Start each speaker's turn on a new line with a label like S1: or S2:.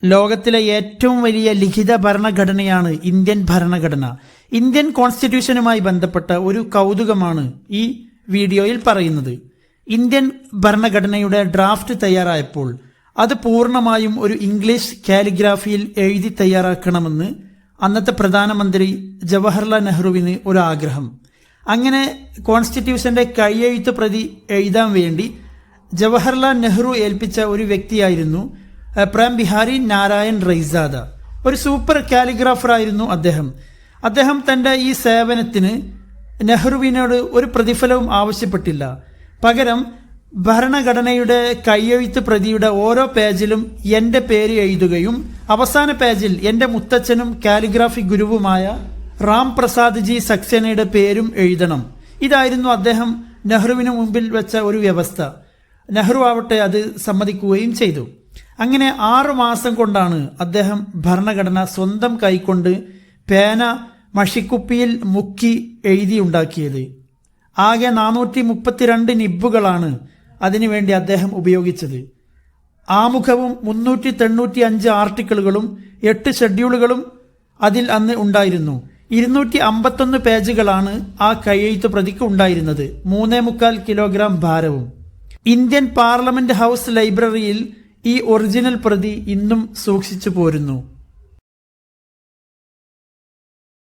S1: ലോകത്തിലെ ഏറ്റവും വലിയ ലിഖിത ഭരണഘടനയാണ് ഇന്ത്യൻ ഭരണഘടന. ഇന്ത്യൻ കോൺസ്റ്റിറ്റ്യൂഷനുമായി ബന്ധപ്പെട്ട ഒരു കൗതുകമാണ് ഈ വീഡിയോയിൽ പറയുന്നത്. ഇന്ത്യൻ ഭരണഘടനയുടെ ഡ്രാഫ്റ്റ് തയ്യാറായപ്പോൾ അത് പൂർണ്ണമായും ഒരു ഇംഗ്ലീഷ് കാലിഗ്രാഫിയിൽ എഴുതി തയ്യാറാക്കണമെന്ന് അന്നത്തെ പ്രധാനമന്ത്രി ജവഹർലാൽ നെഹ്റുവിന് ഒരു ആഗ്രഹം. അങ്ങനെ കോൺസ്റ്റിറ്റ്യൂഷന്റെ കൈയെഴുത്ത് പ്രതി എഴുതാൻ വേണ്ടി ജവഹർലാൽ നെഹ്റു ഏൽപ്പിച്ച ഒരു വ്യക്തിയായിരുന്നു പ്രേം ബിഹാരി നാരായൺ റൈസാദ. ഒരു സൂപ്പർ കാലിഗ്രാഫർ ആയിരുന്നു അദ്ദേഹം തൻ്റെ ഈ സേവനത്തിന് നെഹ്റുവിനോട് ഒരു പ്രതിഫലവും ആവശ്യപ്പെട്ടില്ല. പകരം ഭരണഘടനയുടെ കൈയെഴുത്ത് പ്രതിയുടെ ഓരോ പേജിലും എൻ്റെ പേര് എഴുതുകയും അവസാന പേജിൽ എൻ്റെ മുത്തച്ഛനും കാലിഗ്രാഫി ഗുരുവുമായ റാം പ്രസാദ് ജി സക്സേനയുടെ പേരും എഴുതണം. ഇതായിരുന്നു അദ്ദേഹം നെഹ്റുവിന് മുമ്പിൽ വെച്ച ഒരു വ്യവസ്ഥ. നെഹ്റു ആവട്ടെ അത് സമ്മതിക്കുകയും ചെയ്തു. അങ്ങനെ 6 മാസം കൊണ്ടാണ് അദ്ദേഹം ഭരണഘടന സ്വന്തം കൈകൊണ്ട് പേന മഷിക്കുപ്പിയിൽ മുക്കി എഴുതിയുണ്ടാക്കിയത്. ആകെ 432 നിബ്ബുകളാണ് അതിനുവേണ്ടി അദ്ദേഹം ഉപയോഗിച്ചത്. ആമുഖവും 395 ആർട്ടിക്കിളുകളും 8 ഷെഡ്യൂളുകളും അതിൽ അന്ന് ഉണ്ടായിരുന്നു. 251 പേജുകളാണ് ആ കൈയെഴുത്ത് പ്രതിക്ക് ഉണ്ടായിരുന്നത്. 3.25 കിലോഗ്രാം ഭാരവും. ഇന്ത്യൻ പാർലമെന്റ് ഹൗസ് ലൈബ്രറിയിൽ ഈ ഒറിജിനൽ പ്രതി ഇന്നും സൂക്ഷിച്ചു പോരുന്നു.